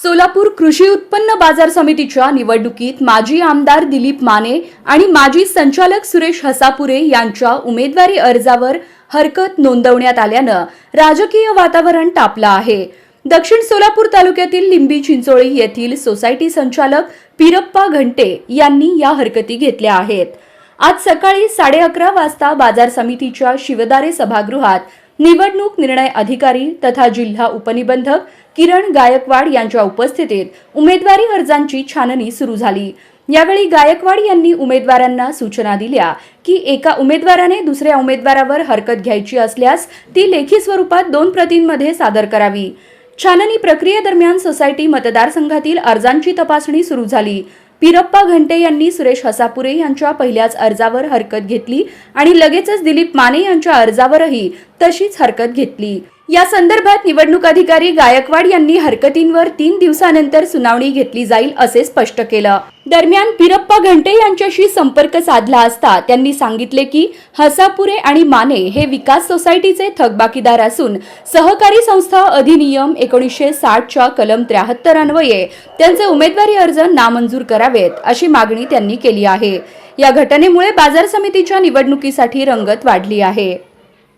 सोलापूर कृषी उत्पन्न बाजार समितीच्या निवडणुकीत माजी आमदार दिलीप माने आणि माजी संचालक सुरेश हसापुरे यांच्या उमेदवारी अर्जावर हरकत नोंदवण्यात आल्यानं राजकीय वातावरण तापलं आहे। दक्षिण सोलापूर तालुक्यातील लिंबी चिंचोळी येथील सोसायटी संचालक पिरप्पा घंटे यांनी या हरकती घेतल्या आहेत। आज सकाळी 11:30 वाजता बाजार समितीच्या शिवदारे सभागृहात निवडणूक निर्णय अधिकारी तथा जिल्हा उपनिबंधक किरण गायकवाड यांच्या उपस्थितीत उमेदवारी अर्जांची छाननी सुरू झाली। यावेळी गायकवाड यांनी उमेदवारांना सूचना दिल्या की एका उमेदवाराने दुसऱ्या उमेदवारावर हरकत घ्यायची असल्यास ती लेखी स्वरूपात 2 प्रतींमध्ये सादर करावी। छाननी प्रक्रियेदरम्यान सोसायटी मतदारसंघातील अर्जांची तपासणी सुरू झाली। पिरप्पा घंटे यांनी सुरेश हसापुरे यांच्या पहिल्याच अर्जावर हरकत घेतली आणि लगेचच दिलीप माने यांच्या अर्जावरही तशीच हरकत घेतली। या संदर्भात निवडणूक अधिकारी गायकवाड यांनी हरकतींवर 3 दिवसानंतर सुनावणी घेतली जाईल असे स्पष्ट केलं। दरम्यान पिरप्पा घंटे यांच्याशी संपर्क साधला असता त्यांनी सांगितले की हसापुरे आणि माने हे विकास सोसायटीचे थकबाकीदार असून सहकारी संस्था अधिनियम 1960 च्या कलम 73 अन्वये त्यांचे उमेदवारी अर्ज नामंजूर करावेत अशी मागणी त्यांनी केली आहे। या घटनेमुळे बाजार समितीच्या निवडणुकीसाठी रंगत वाढली आहे।